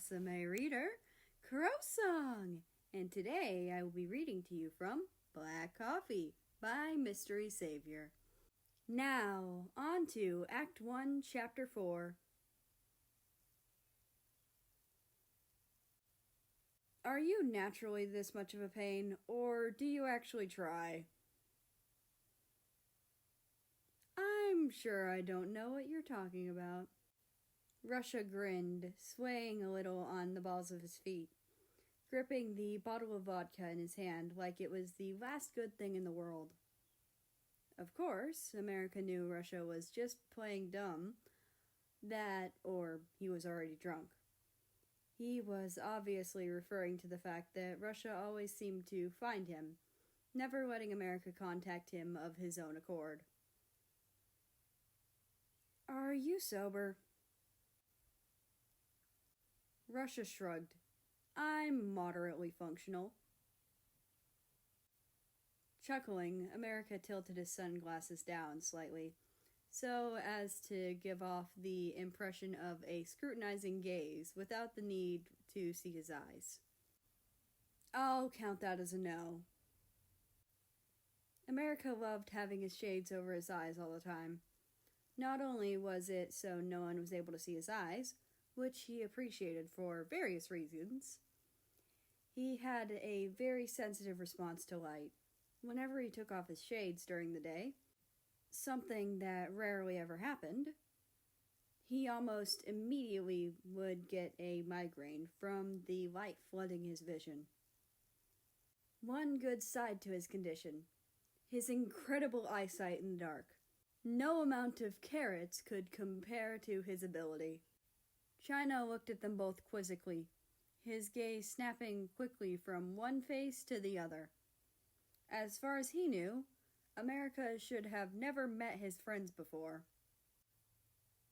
Rusame reader, Crow Song, and today I will be reading to you from Black Coffee by MysterySaviour. Now, on to Act 1, Chapter 4. Are you naturally this much of a pain, or do you actually try? I'm sure I don't know what you're talking about. Russia grinned, swaying a little on the balls of his feet, gripping the bottle of vodka in his hand like it was the last good thing in the world. Of course, America knew Russia was just playing dumb, or he was already drunk. He was obviously referring to the fact that Russia always seemed to find him, never letting America contact him of his own accord. Are you sober? Russia shrugged. I'm moderately functional. Chuckling, America tilted his sunglasses down slightly, so as to give off the impression of a scrutinizing gaze without the need to see his eyes. I'll count that as a no. America loved having his shades over his eyes all the time. Not only was it so no one was able to see his eyes, which he appreciated for various reasons, he had a very sensitive response to light. Whenever he took off his shades during the day, something that rarely ever happened, he almost immediately would get a migraine from the light flooding his vision. One good side to his condition: his incredible eyesight in the dark. No amount of carrots could compare to his ability. China looked at them both quizzically, his gaze snapping quickly from one face to the other. As far as he knew, America should have never met his friends before.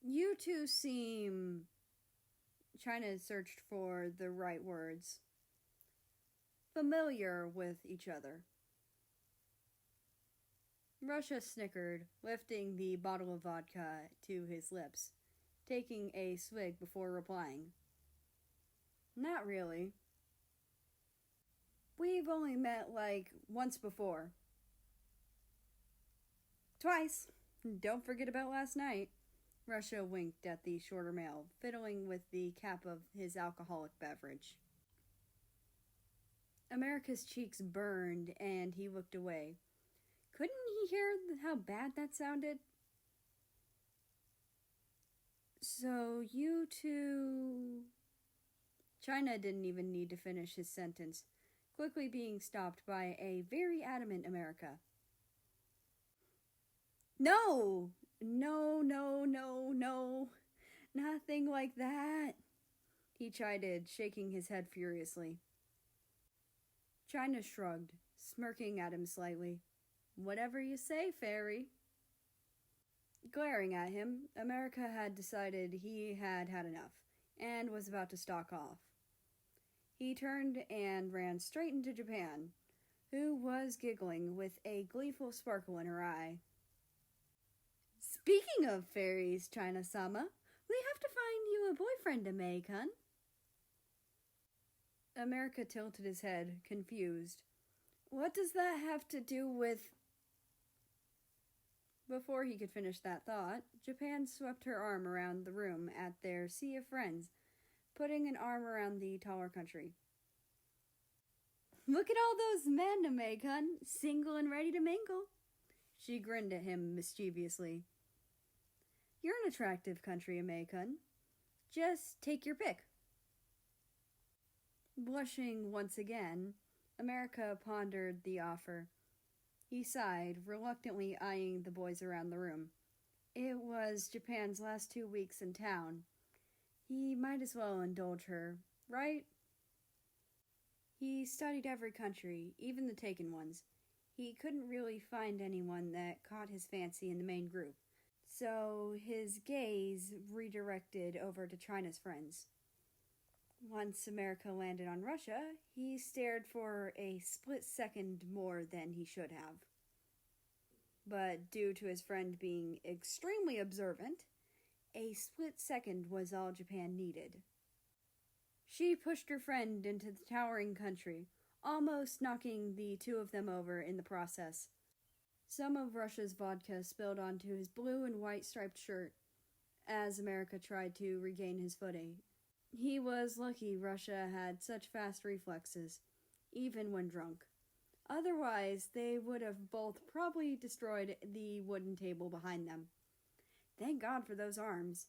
You two seem... China searched for the right words. Familiar with each other. Russia snickered, lifting the bottle of vodka to his lips, taking a swig before replying. Not really. We've only met once before. Twice. Don't forget about last night. Russia winked at the shorter male, fiddling with the cap of his alcoholic beverage. America's cheeks burned, and he looked away. Couldn't he hear how bad that sounded? So you two... China didn't even need to finish his sentence, quickly being stopped by a very adamant America. No! No, nothing like that, he chided, shaking his head furiously. China shrugged, smirking at him slightly. Whatever you say, fairy. Glaring at him, America had decided he had had enough, and was about to stalk off. He turned and ran straight into Japan, who was giggling with a gleeful sparkle in her eye. Speaking of fairies, China-sama, we have to find you a boyfriend, American. America tilted his head, confused. What does that have to do with... Before he could finish that thought, Japan swept her arm around the room at their sea of friends, putting an arm around the taller country. Look at all those men, American, single and ready to mingle. She grinned at him mischievously. You're an attractive country, American. Just take your pick. Blushing once again, America pondered the offer. He sighed, reluctantly eyeing the boys around the room. It was Japan's last 2 weeks in town. He might as well indulge her, right? He studied every country, even the taken ones. He couldn't really find anyone that caught his fancy in the main group, so his gaze redirected over to China's friends. Once America landed on Russia, he stared for a split second more than he should have. But due to his friend being extremely observant, a split second was all Japan needed. She pushed her friend into the towering country, almost knocking the two of them over in the process. Some of Russia's vodka spilled onto his blue and white striped shirt as America tried to regain his footing. He was lucky Russia had such fast reflexes, even when drunk. Otherwise, they would have both probably destroyed the wooden table behind them. Thank God for those arms.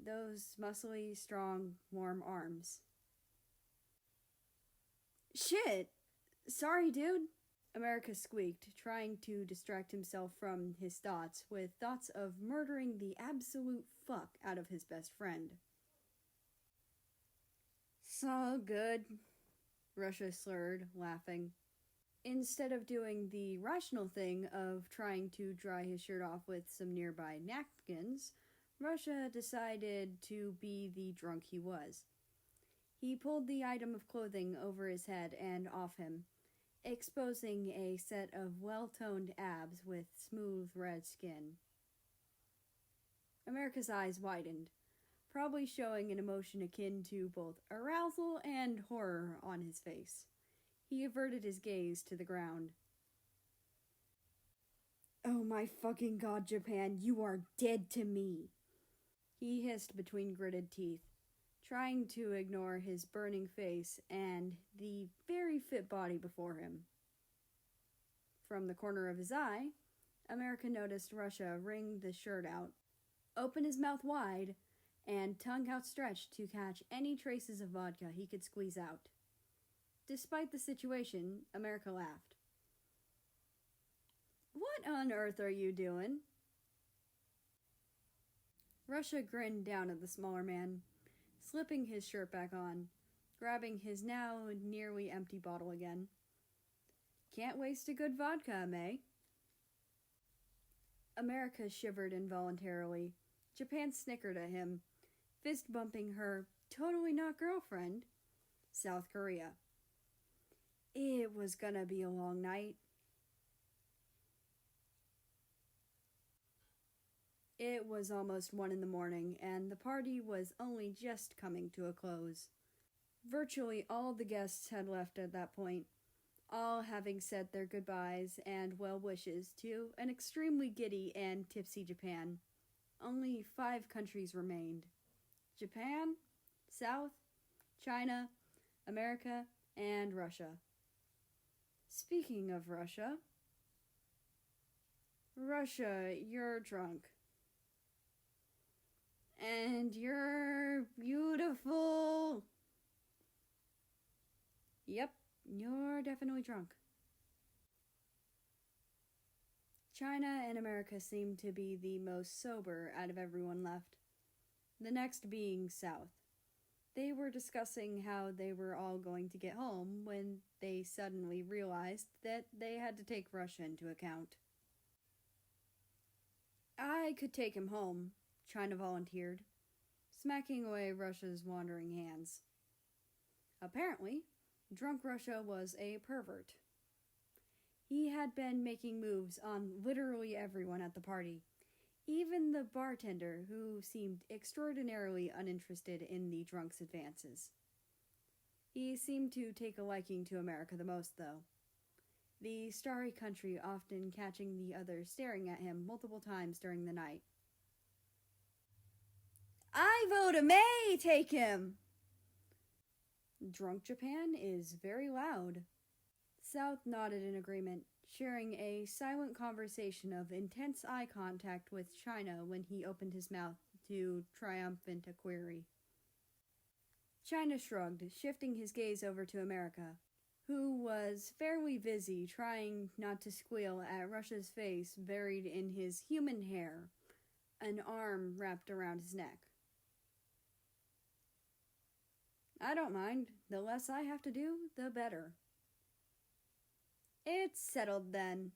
Those muscly, strong, warm arms. Shit! Sorry, dude. America squeaked, trying to distract himself from his thoughts with thoughts of murdering the absolute fuck out of his best friend. So good, Russia slurred, laughing. Instead of doing the rational thing of trying to dry his shirt off with some nearby napkins, Russia decided to be the drunk he was. He pulled the item of clothing over his head and off him, exposing a set of well-toned abs with smooth red skin. America's eyes widened, probably showing an emotion akin to both arousal and horror on his face. He averted his gaze to the ground. Oh my fucking God, Japan, you are dead to me, he hissed between gritted teeth, trying to ignore his burning face and the very fit body before him. From the corner of his eye, America noticed Russia wring the shirt out, open his mouth wide, and tongue outstretched to catch any traces of vodka he could squeeze out. Despite the situation, America laughed. What on earth are you doing? Russia grinned down at the smaller man, slipping his shirt back on, grabbing his now nearly empty bottle again. Can't waste a good vodka, May. America shivered involuntarily. Japan snickered at him, fist bumping her totally not girlfriend, South Korea. It was gonna be a long night. It was almost 1 a.m, and the party was only just coming to a close. Virtually all the guests had left at that point, all having said their goodbyes and well wishes to an extremely giddy and tipsy Japan. Only 5 countries remained: Japan, South, China, America, and Russia. Speaking of Russia, you're drunk. And you're beautiful. Yep, you're definitely drunk. China and America seemed to be the most sober out of everyone left, the next being South. They were discussing how they were all going to get home when they suddenly realized that they had to take Russia into account. I could take him home, China volunteered, smacking away Russia's wandering hands. Apparently, drunk Russia was a pervert. He had been making moves on literally everyone at the party, even the bartender, who seemed extraordinarily uninterested in the drunk's advances. He seemed to take a liking to America the most, though, the starry country often catching the others staring at him multiple times during the night. I vote a May take him! Drunk Japan is very loud. South nodded in agreement, sharing a silent conversation of intense eye contact with China when he opened his mouth to triumphant a query. China shrugged, shifting his gaze over to America, who was fairly busy trying not to squeal at Russia's face buried in his human hair, an arm wrapped around his neck. I don't mind. The less I have to do, the better. It's settled then,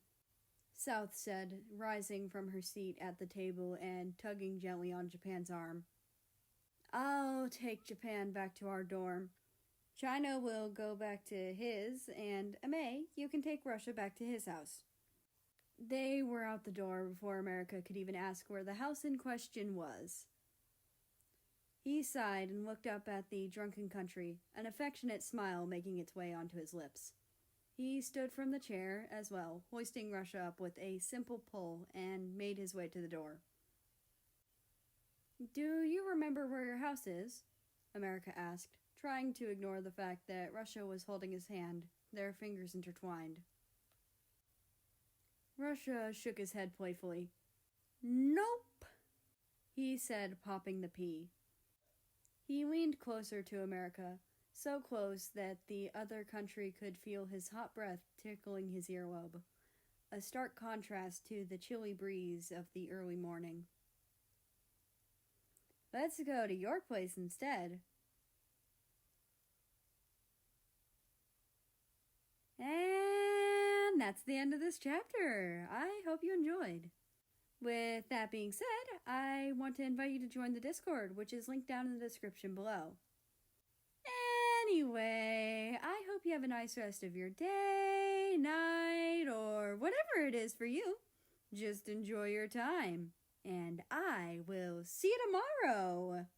South said, rising from her seat at the table and tugging gently on Japan's arm. I'll take Japan back to our dorm. China will go back to his, and May, you can take Russia back to his house. They were out the door before America could even ask where the house in question was. He sighed and looked up at the drunken country, an affectionate smile making its way onto his lips. He stood from the chair as well, hoisting Russia up with a simple pull, and made his way to the door. "Do you remember where your house is?" America asked, trying to ignore the fact that Russia was holding his hand, their fingers intertwined. Russia shook his head playfully. "Nope," he said, popping the P. He leaned closer to America, so close that the other country could feel his hot breath tickling his earlobe, a stark contrast to the chilly breeze of the early morning. "Let's go to your place instead." And that's the end of this chapter. I hope you enjoyed. With that being said, I want to invite you to join the Discord, which is linked down in the description below. Anyway, I hope you have a nice rest of your day, night, or whatever it is for you. Just enjoy your time, and I will see you tomorrow.